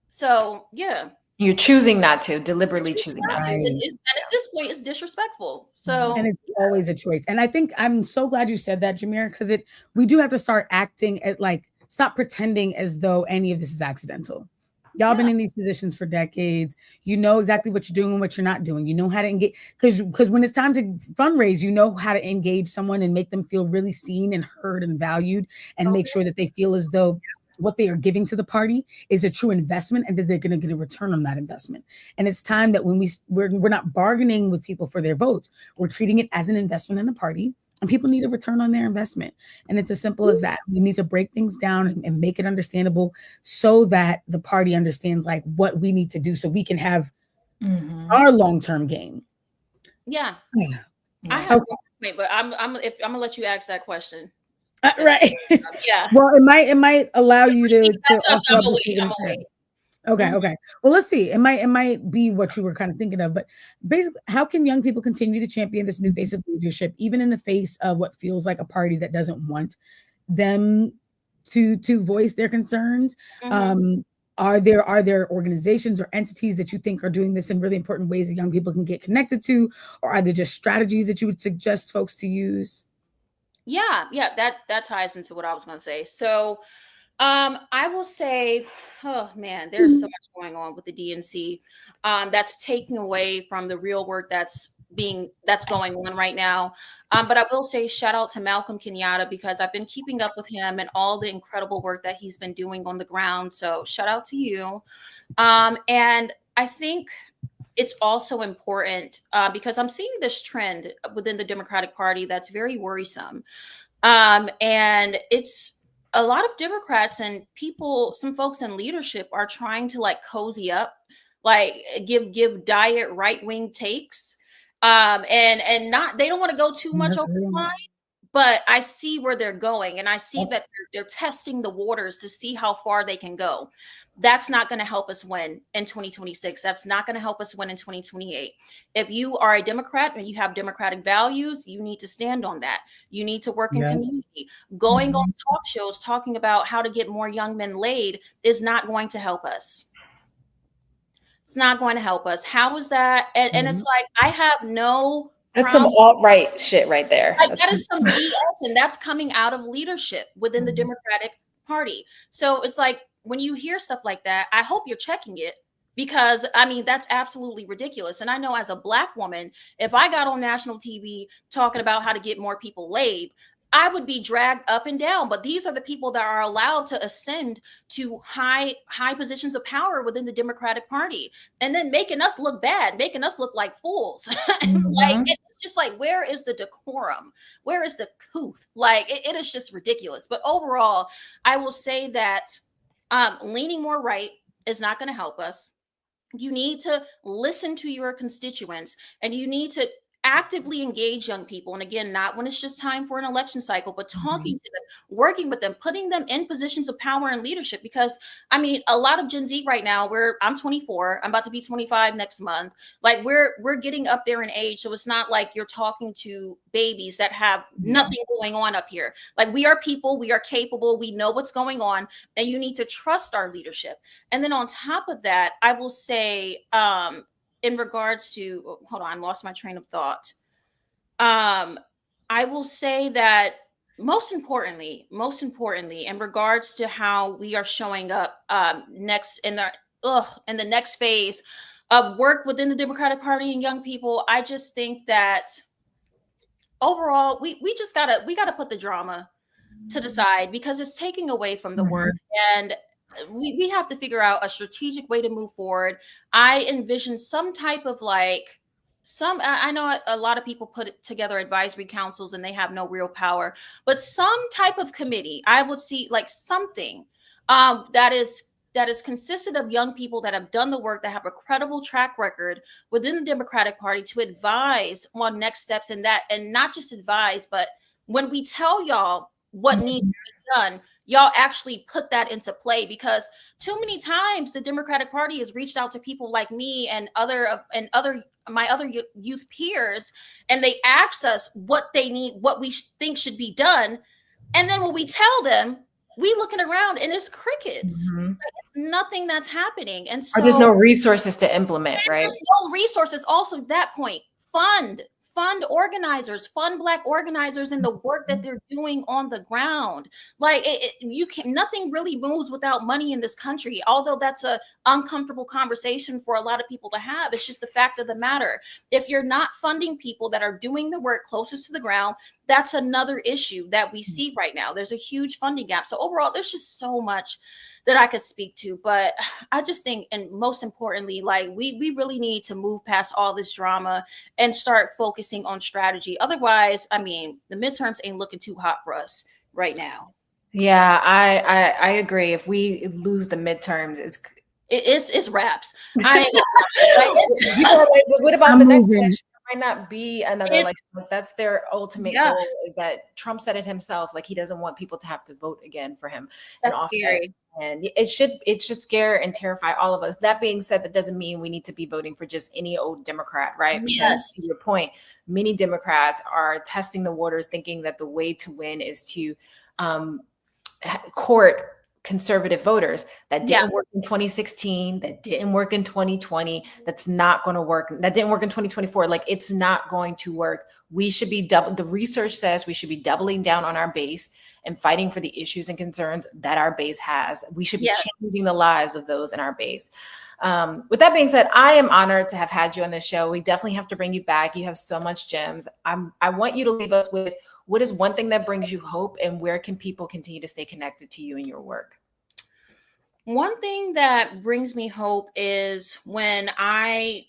S8: So yeah,
S2: you're choosing not to, deliberately choosing not to.
S8: And at this point, it's disrespectful. So,
S1: and it's always a choice. And I think I'm so glad you said that, Jamira, because we do have to start acting at, like, stop pretending as though any of this is accidental. Y'all been in these positions for decades. You know exactly what you're doing and what you're not doing. You know how to engage, because when it's time to fundraise, you know how to engage someone and make them feel really seen and heard and valued, and make sure that they feel as though what they are giving to the party is a true investment and that they're going to get a return on that investment. And it's time that when we're not bargaining with people for their votes, we're treating it as an investment in the party, and people need a return on their investment. And it's as simple as that. We need to break things down and make it understandable so that the party understands like what we need to do so we can have our long-term gain.
S8: Yeah. I have but I'm gonna let you ask that question.
S1: Right.
S8: Yeah.
S1: Well, it might allow you to Okay. Well, let's see. It might be what you were kind of thinking of, but basically, how can young people continue to champion this new face of leadership, even in the face of what feels like a party that doesn't want them to voice their concerns? Are there organizations or entities that you think are doing this in really important ways that young people can get connected to, or are there just strategies that you would suggest folks to use?
S8: Yeah, that ties into what I was going to say. So I will say, oh man, there's so much going on with the DNC that's taking away from the real work that's that's going on right now. But I will say shout out to Malcolm Kenyatta, because I've been keeping up with him and all the incredible work that he's been doing on the ground. So shout out to you. And I think it's also important because I'm seeing this trend within the Democratic Party that's very worrisome. And it's a lot of Democrats and people, some folks in leadership are trying to like cozy up, like give diet right-wing takes. And not, they don't want to go too much over the line, but I see where they're going, and I see that they're testing the waters to see how far they can go. That's not going to help us win in 2026. That's not going to help us win in 2028. If you are a Democrat and you have democratic values, you need to stand on that. You need to work in community. Going on talk shows talking about how to get more young men laid is not going to help us. It's not going to help us. How is that? And it's like, I have no
S2: That's some alt-right shit right there.
S8: Like, that is some BS, and that's coming out of leadership within the Democratic Party. So it's like, when you hear stuff like that, I hope you're checking it, because I mean, that's absolutely ridiculous. And I know as a Black woman, if I got on national TV talking about how to get more people laid, I would be dragged up and down. But these are the people that are allowed to ascend to high positions of power within the Democratic Party, and then making us look bad, making us look like fools. Like, it's just like, where is the decorum? Where is the couth? Like, it is just ridiculous. But overall, I will say that leaning more right is not going to help us. You need to listen to your constituents, and you need to actively engage young people. And again, not when it's just time for an election cycle, but talking to them, working with them, putting them in positions of power and leadership. Because I mean, a lot of Gen Z right now, I'm 24, I'm about to be 25 next month. Like, we're getting up there in age. So it's not like you're talking to babies that have nothing going on up here. Like, we are people, we are capable, we know what's going on, and you need to trust our leadership. And then on top of that, I will say, in regards to, hold on, I lost my train of thought. I will say that most importantly, in regards to how we are showing up next in the next phase of work within the Democratic Party and young people, I just think that overall, we gotta put the drama to the side, because it's taking away from the work. And we have to figure out a strategic way to move forward. I envision some type of I know a lot of people put together advisory councils and they have no real power, but some type of committee, I would see like something that is consisted of young people that have done the work, that have a credible track record within the Democratic Party to advise on next steps in that, and not just advise, but when we tell y'all what needs to be done, y'all actually put that into play. Because too many times the Democratic Party has reached out to people like me and my other youth peers, and they ask us what they need, what we think should be done. And then when we tell them, we looking around and it's crickets. Like, it's nothing that's happening. And so
S2: there's no resources to implement, right?
S8: There's no resources. Also, that point, fund organizers, fund Black organizers in the work that they're doing on the ground. Like, nothing really moves without money in this country. Although that's a uncomfortable conversation for a lot of people to have, it's just the fact of the matter. If you're not funding people that are doing the work closest to the ground, that's another issue that we see right now. There's a huge funding gap. So overall, there's just so much that I could speak to, but I just think, and most importantly, like, we really need to move past all this drama and start focusing on strategy. Otherwise, I mean, the midterms ain't looking too hot for us right now.
S2: Yeah, I agree. If we lose the midterms,
S8: it's wraps. What
S2: about the next election? Might not be another election. Like, that's their ultimate goal, is that Trump said it himself, like, he doesn't want people to have to vote again for him.
S8: That's scary.
S2: And it should scare and terrify all of us. That being said, that doesn't mean we need to be voting for just any old Democrat, right? Because
S8: yes,
S2: to your point, many Democrats are testing the waters, thinking that the way to win is to court conservative voters. That didn't work in 2016, that didn't work in 2020, that's not going to work, that didn't work in 2024. Like, it's not going to work We should be the research says we should be doubling down on our base and fighting for the issues and concerns that our base has. We should be changing the lives of those in our base. With that being said, I am honored to have had you on this show. We definitely have to bring you back. You have so much gems. I want you to leave us with what is one thing that brings you hope, and where can people continue to stay connected to you and your work?
S8: One thing that brings me hope is when I'm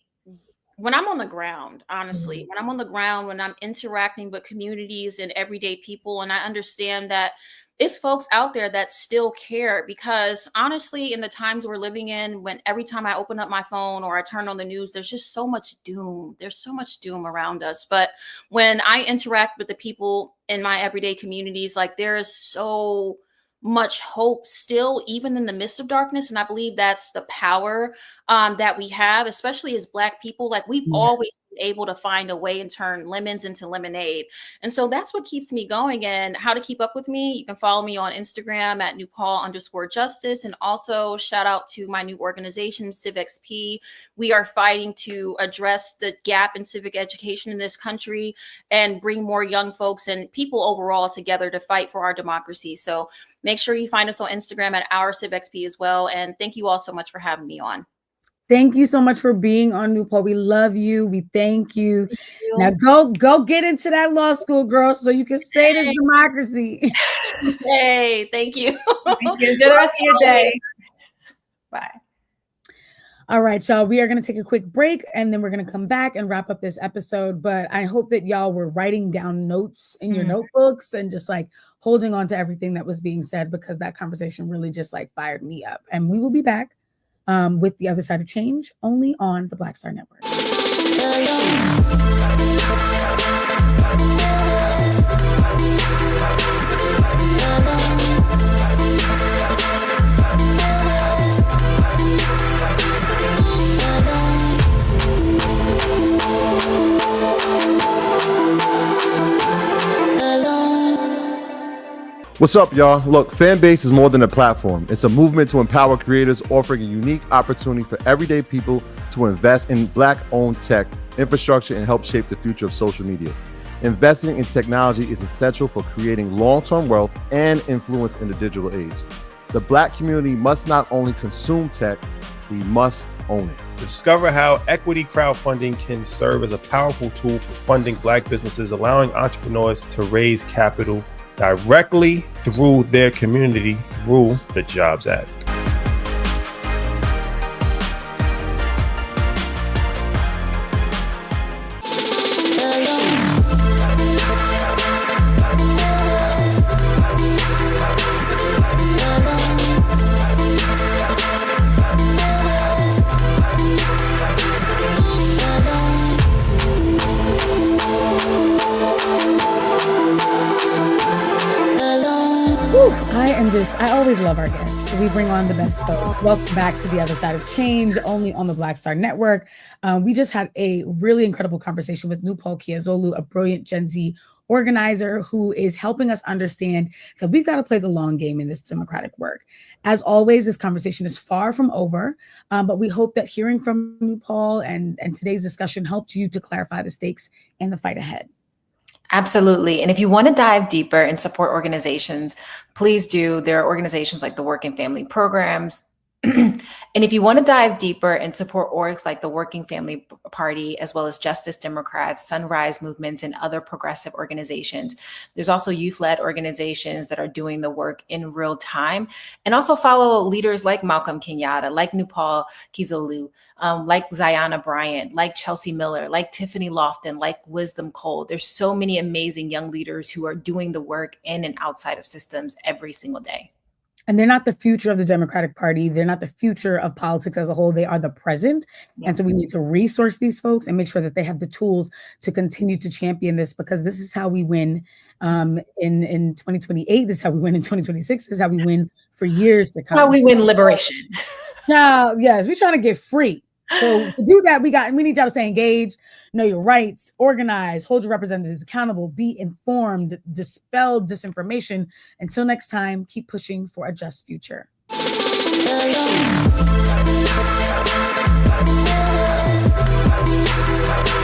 S8: on the ground, honestly, when I'm on the ground, when I'm interacting with communities and everyday people, and I understand that it's folks out there that still care, because honestly, in the times we're living in, when every time I open up my phone or I turn on the news, there's just so much doom. There's so much doom around us. But when I interact with the people in my everyday communities, like, there is so much hope still, even in the midst of darkness. And I believe that's the power that we have, especially as Black people. Like, we've always been able to find a way and turn lemons into lemonade. And so that's what keeps me going. And how to keep up with me, you can follow me on Instagram at Nupol_Justice. And also shout out to my new organization, CivXP. We are fighting to address the gap in civic education in this country and bring more young folks and people overall together to fight for our democracy. So make sure you find us on Instagram at our CivXP as well. And thank you all so much for having me on.
S1: Thank you so much for being on, Nupol. We love you. We thank you. Now go get into that law school, girl, so you can say this democracy.
S8: Hey, thank you.
S2: Thank you. Enjoy the rest of your day. Bye.
S1: All right, y'all. We are going to take a quick break, and then we're going to come back and wrap up this episode. But I hope that y'all were writing down notes in your notebooks and just like holding on to everything that was being said, because that conversation really just like fired me up. And we will be back with The Other Side of Change, only on the Black Star Network.
S9: What's up, y'all? Look, Fanbase is more than a platform. It's a movement to empower creators, offering a unique opportunity for everyday people to invest in Black-owned tech, infrastructure, and help shape the future of social media. Investing in technology is essential for creating long-term wealth and influence in the digital age. The Black community must not only consume tech, we must own it.
S5: Discover how equity crowdfunding can serve as a powerful tool for funding Black businesses, allowing entrepreneurs to raise capital directly through their community through the Jobs Act.
S1: I always love our guests. We bring on the best folks. Welcome back to The Other Side of Change, only on the Black Star Network. We just had a really incredible conversation with Nupol Kiazolu, a brilliant Gen Z organizer who is helping us understand that we've got to play the long game in this democratic work. As always, this conversation is far from over, but we hope that hearing from Nupol and today's discussion helped you to clarify the stakes and the fight ahead.
S2: Absolutely. And if you want to dive deeper and support organizations, please do. There are organizations like the Working Family Programs. And if you want to dive deeper and support orgs like the Working Family Party, as well as Justice Democrats, Sunrise Movements, and other progressive organizations, there's also youth-led organizations that are doing the work in real time. And also follow leaders like Malcolm Kenyatta, like Nupol Kiazolu, like Zayana Bryant, like Chelsea Miller, like Tiffany Lofton, like Wisdom Cole. There's so many amazing young leaders who are doing the work in and outside of systems every single day.
S1: And they're not the future of the Democratic Party. They're not the future of politics as a whole. They are the present. Yeah. And so we need to resource these folks and make sure that they have the tools to continue to champion this, because this is how we win in 2028. This is how we win in 2026. This is how we win for years to come.
S2: How we win liberation.
S1: Yeah, yes, we're trying to get free. So to do that, we need y'all to stay engaged, know your rights, organize, hold your representatives accountable, be informed, dispel disinformation. Until next time, keep pushing for a just future.
S10: Alone.